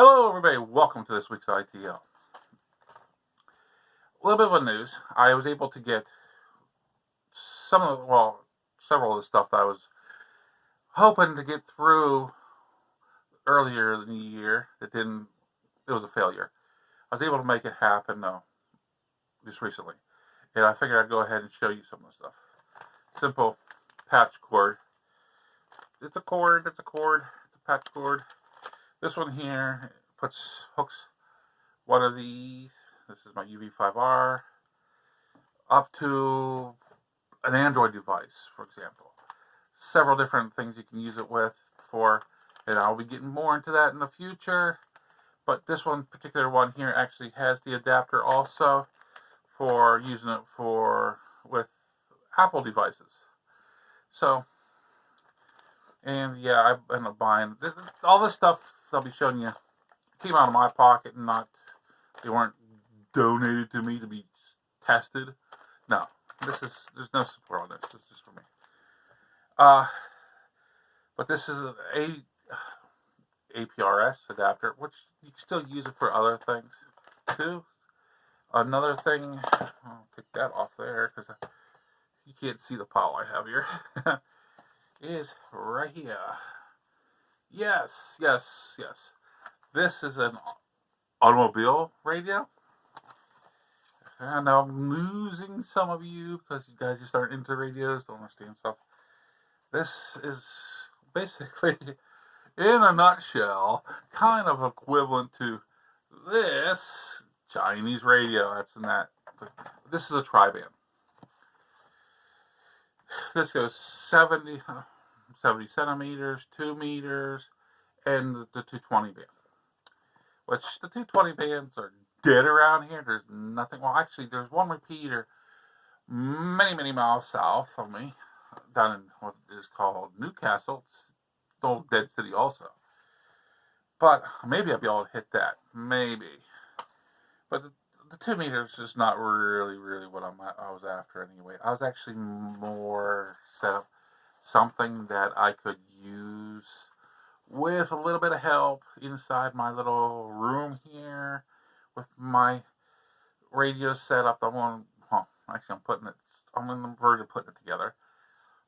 Hello everybody, welcome to this week's ITL. A little bit of a news. I was able to get several of the stuff that I was hoping to get through earlier in the year. It was a failure. I was able to make it happen though, just recently. And I figured I'd go ahead and show you some of the stuff. Simple patch cord. It's a patch cord. This one here hooks one of these, this is my UV5R, up to an Android device, for example. Several different things you can use it with for, and I'll be getting more into that in the future. But this particular one here actually has the adapter also for using it with Apple devices. So, and yeah, I ended up buying all this stuff I'll be showing you. Came out of my pocket and they weren't donated to me to be tested. No, there's no support on this. This is just for me. But this is an APRS adapter, which you can still use it for other things too. Another thing, I'll take that off there because you can't see the pile I have here. Is right here. Yes. This is an automobile radio. I know I'm losing some of you because you guys just aren't into radios, don't understand stuff. This is basically, in a nutshell, kind of equivalent to this Chinese radio. That's in that. This is a triband. This goes 70 centimeters, 2 meters, and the 220 band. Which the 220 bands are dead around here. There's nothing. Well, actually, there's one repeater many miles south of me, down in what is called Newcastle. It's the old dead city also. But maybe I'll be able to hit that. Maybe. But the 2 meters is not really what I was after anyway. I was actually more set up something that I could use with a little bit of help inside my little room here with my radio set up. I'm in the verge of putting it together.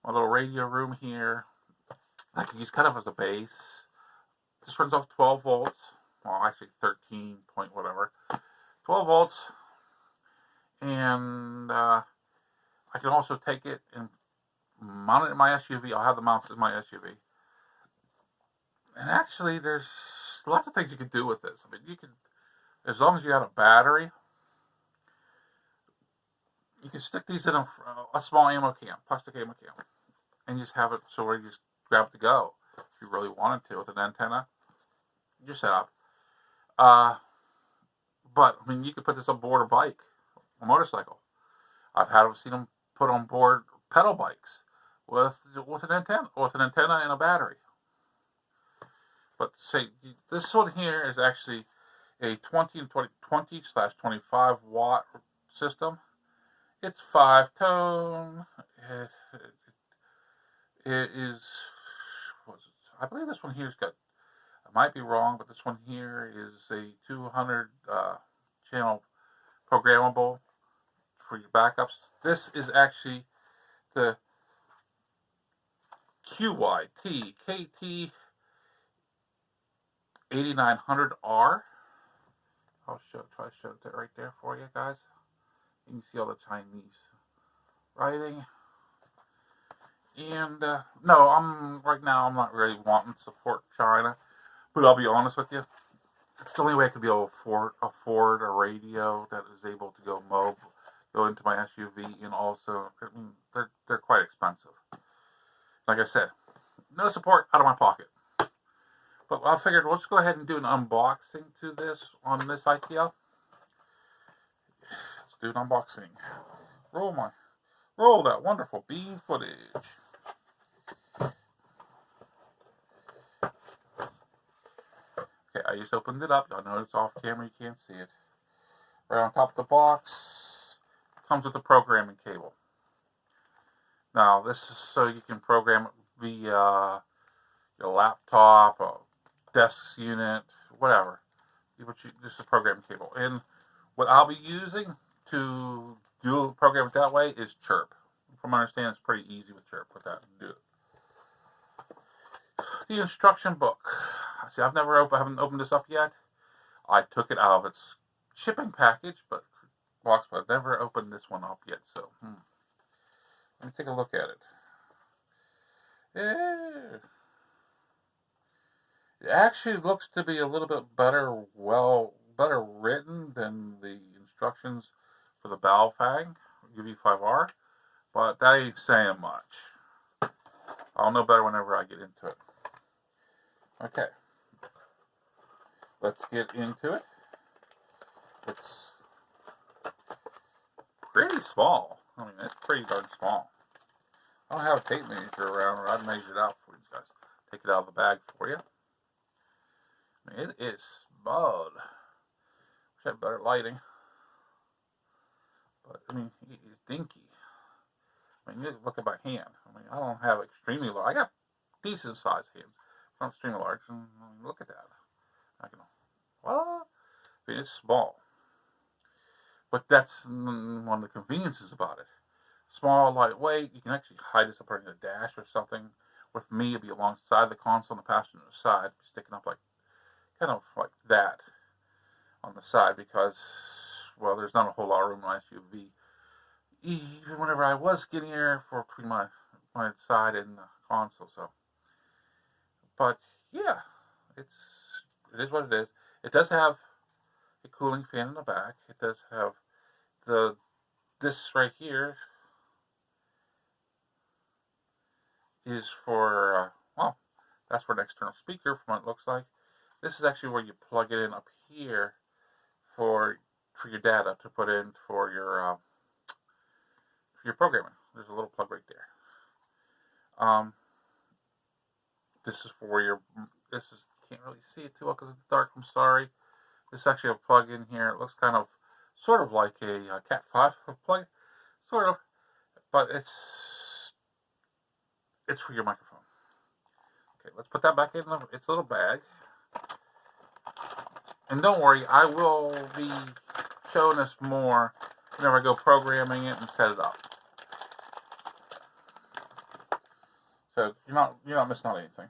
My little radio room here, I can use kind of as a base. This runs off 12 volts. Well, actually 13 point whatever. 12 volts. And I can also take it and mount it in my SUV. I'll have the mounts in my SUV. And actually, there's lots of things you can do with this. I mean, you can, as long as you have a battery, you can stick these in a small ammo can, plastic ammo can, and just have it so where you just grab it to go. If you really wanted to, with an antenna, you're set up. But I mean, you could put this on board a bike, a motorcycle. I've seen them put on board pedal bikes with an antenna and a battery. But say this one here is actually a 20/25 watt system. It's 5-tone. It is. I believe this one here's got. I might be wrong, but this one here is a 200 channel programmable for your backups. This is actually the QYT KT 8900R. I'll try to show it right there for you guys. You can see all the Chinese writing. And no, right now I'm not really wanting to support China, but I'll be honest with you, it's the only way I could be able to afford a radio that is able to go into my SUV, and also, I mean, they're quite expensive. Like I said, no support out of my pocket. But I figured let's go ahead and do an unboxing to this on this ITL. Let's do an unboxing. Roll that wonderful beam footage. Okay, I just opened it up. Y'all know it's off camera, you can't see it. Right on top of the box comes with a programming cable. Now this is so you can program it via your laptop, a desk unit, whatever. This is a programming cable. And what I'll be using to program it that way is Chirp. From my understanding, it's pretty easy with Chirp with that to do it. The instruction book. See, I haven't opened this up yet. I took it out of its shipping package, but I've never opened this one up yet. So, let me take a look at it. Yeah. It actually looks to be a little bit better written than the instructions for the Baofeng UV5R, but that ain't saying much. I'll know better whenever I get into it. Okay, let's get into it. It's pretty small. I mean, it's pretty darn small. I don't have a tape measure around, or I'd measure it out for you guys. Take it out of the bag for you. I mean, it is small. Wish I had better lighting. But, I mean, it's dinky. I mean, you look at my hand. I mean, I don't have extremely large. I got decent sized hands. Not extremely large. And I mean, look at that. I can, well, I mean, it's small. But that's one of the conveniences about it. Small, lightweight. You can actually hide this up in a dash or something. With me, it'd be alongside the console on the passenger side, sticking up like, kind of like that on the side, because, well, there's not a whole lot of room in an SUV. Even whenever I was getting here between my side and the console, so. But yeah, it is what it is. It does have a cooling fan in the back. It does have this right here is for well, that's for an external speaker from what it looks like. This is actually where you plug it in up here for your data to put in for your programming. There's a little plug right there. This is for your. Can't really see it too well because it's dark. I'm sorry. This is actually a plug in here. It looks sort of like a Cat 5 plug, sort of, but it's for your microphone. Okay, let's put that back in its little bag. And don't worry, I will be showing this more whenever I go programming it and set it up. So you're not missing out on anything.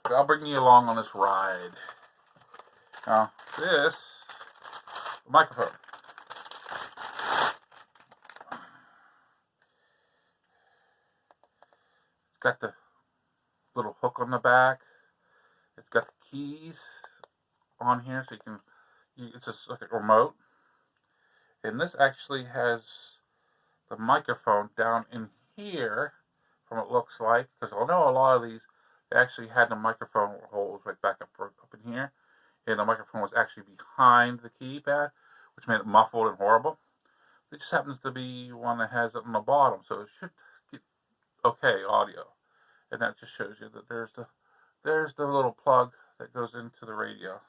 But I'll bring you along on this ride. Now, this microphone. It's got the little hook on the back. It's got the keys on here, so it's just like a remote. And this actually has the microphone down in here, from what it looks like, because I know a lot of these, they actually had the microphone holes right back up in here, and the microphone was actually behind the keypad, which made it muffled and horrible. It just happens to be one that has it on the bottom, so it should get okay audio. And that just shows you that there's the little plug that goes into the radio.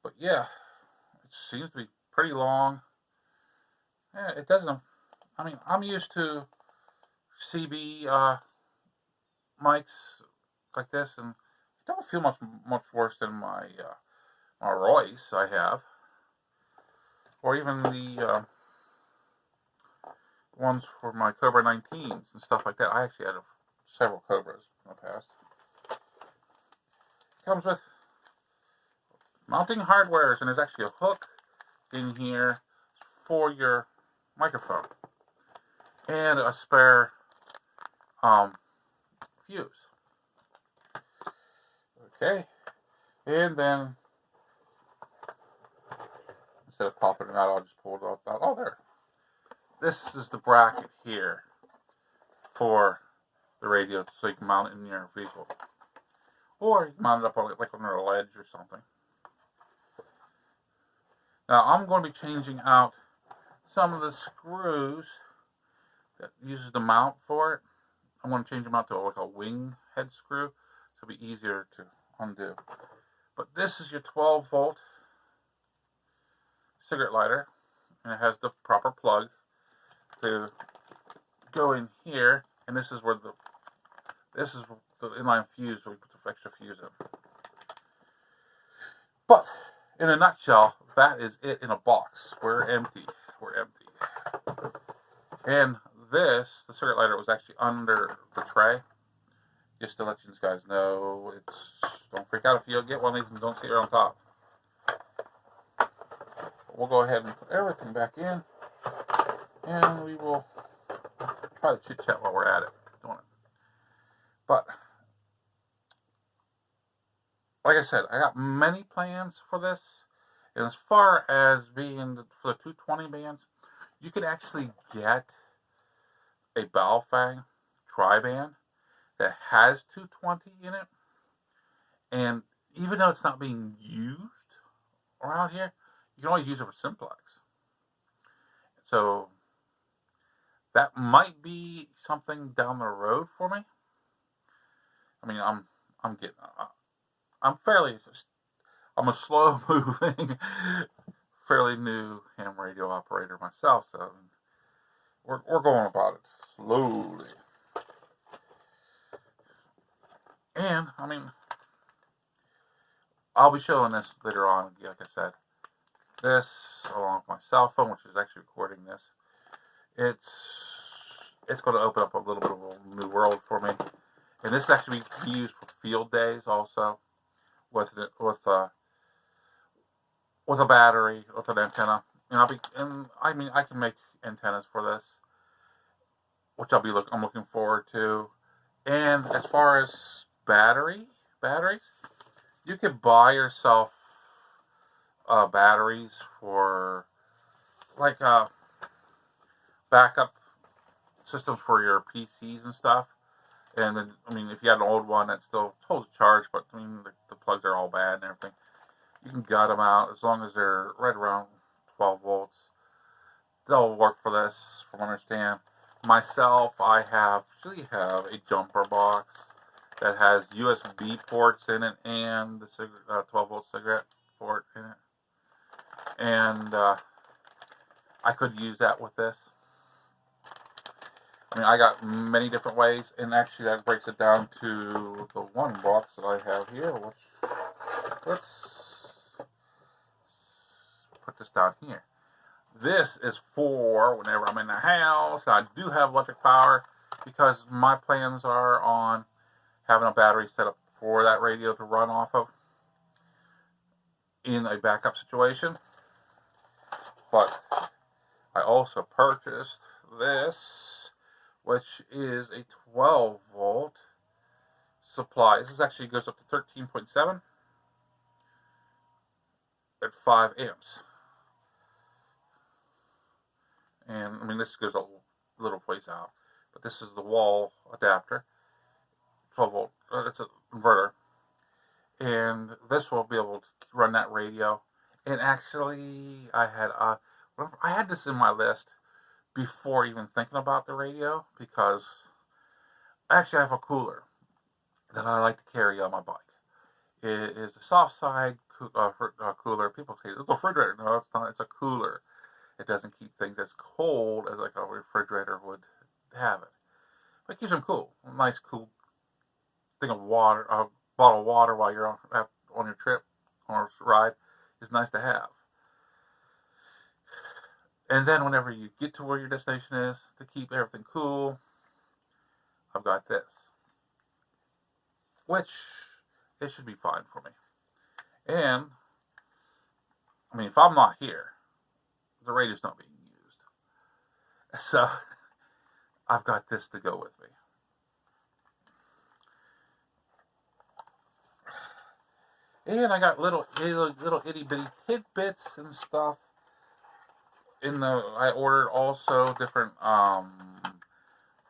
But yeah, it seems to be pretty long. Yeah, it doesn't. I mean, I'm used to CB mics like this, and it don't feel much worse than my Royce I have, or even the ones for my Cobra 19s and stuff like that. I actually had several Cobras in the past. It comes with mounting hardwares, and there's actually a hook in here for your microphone and a spare fuse. Okay, and then instead of popping it out, I'll just pull it out. Oh, there. This is the bracket here for the radio, so you can mount it in your vehicle, or you can mount it up on like under a ledge or something. Now I'm going to be changing out some of the screws that uses the mount for it. I'm going to change them out to like a wing head screw, so it'll be easier to undo. But this is your 12-volt cigarette lighter, and it has the proper plug to go in here, and this is the inline fuse where we put the extra fuse in. But in a nutshell, that is it in a box. We're empty. We're empty. And this, the cigarette lighter, was actually under the tray. Just to let you guys know, don't freak out if you get one of these and don't see it on top. We'll go ahead and put everything back in, and we will try to chit chat while we're at it, doing it. But like I said, I got many plans for this, and as far as being for the 220 bands, you can actually get a Baofeng triband that has 220 in it, and even though it's not being used around here, you can always use it for simplex. So that might be something down the road for me. I mean, I'm a slow moving, fairly new ham radio operator myself, so we're going about it slowly. And, I mean, I'll be showing this later on, like I said. This, along with my cell phone, which is actually recording this, it's going to open up a little bit of a new world for me. And this actually be used for field days also, with a battery, with an antenna. And I can make antennas for this, which I'm looking forward to. And as far as batteries, you could buy yourself batteries for like backup systems for your PCs and stuff. And then, I mean, if you had an old one that still holds a charge, but I mean, the plugs are all bad and everything, you can gut them out as long as they're right around 12 volts. They'll work for this, from what I understand. Myself, I actually have a jumper box that has USB ports in it and the 12 volt cigarette port in it. And I could use that with this. I mean, I got many different ways, and actually that breaks it down to the one box that I have here, which, let's put this down here. This is for whenever I'm in the house. I do have electric power, because my plans are on having a battery set up for that radio to run off of in a backup situation. But I also purchased this, which is a 12 volt supply. This actually goes up to 13.7 at 5 amps. And I mean, this goes a little ways out, but this is the wall adapter, 12 volt. It's an inverter, and this will be able to run that radio. And actually, I had this in my list before even thinking about the radio, because actually I have a cooler that I like to carry on my bike. It is a soft side cooler. People say it's a refrigerator. No, it's not. It's a cooler. It doesn't keep things as cold as like a refrigerator would have it, but it keeps them cool. A nice cool thing of water, a bottle of water while you're on your trip or ride is nice to have. And then whenever you get to where your destination is, to keep everything cool, I've got this, which it should be fine for me. And I mean, if I'm not here, the radio's not being used. So I've got this to go with me. And I got little itty bitty tidbits and stuff. I ordered also different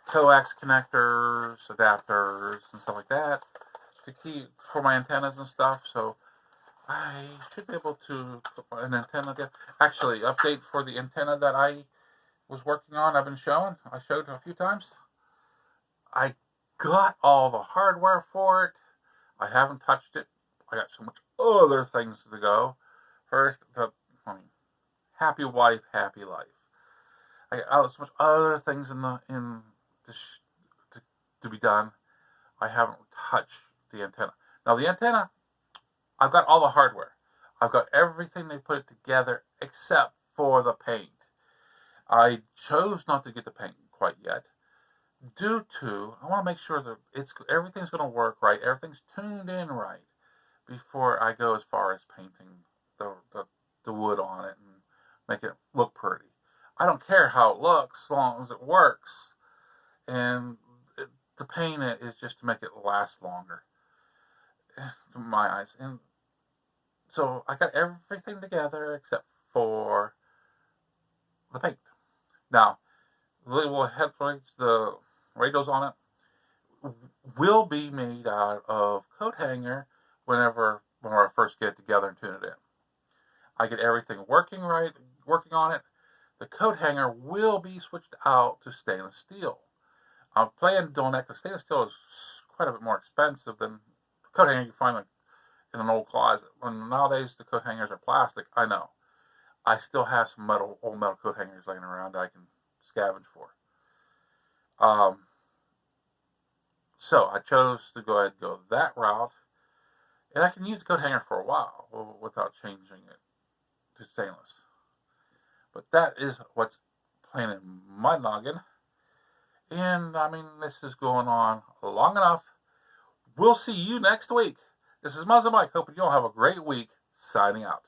coax connectors, adapters, and stuff like that to keep for my antennas and stuff. So I should be able to put an antenna together. Actually, update for the antenna that I was working on. I showed a few times. I got all the hardware for it. I haven't touched it. I got so much other things to go. First, happy wife, happy life. I got so much other things to be done. I haven't touched the antenna. Now the antenna, I've got all the hardware. I've got everything they put together except for the paint. I chose not to get the paint quite yet, due to I want to make sure that everything's going to work right, everything's tuned in right before I go as far as painting the wood on it and make it look pretty. I don't care how it looks as long as it works, and to paint it is just to make it last longer, in my eyes. And so I got everything together except for the paint. Now, the little headplates, the radios on it, will be made out of coat hanger when I first get it together and tune it in. I get everything working on it. The coat hanger will be switched out to stainless steel. I'm planning doing that because stainless steel is quite a bit more expensive than the coat hanger you find in an old closet. When nowadays the coat hangers are plastic, I know. I still have some old metal coat hangers laying around that I can scavenge for. So I chose to go ahead and go that route, and I can use the coat hanger for a while without changing it to stainless. But that is what's playing in my noggin. And I mean, this is going on long enough. We'll see you next week. This is Muzzle Mike, hoping you'll have a great week. Signing out.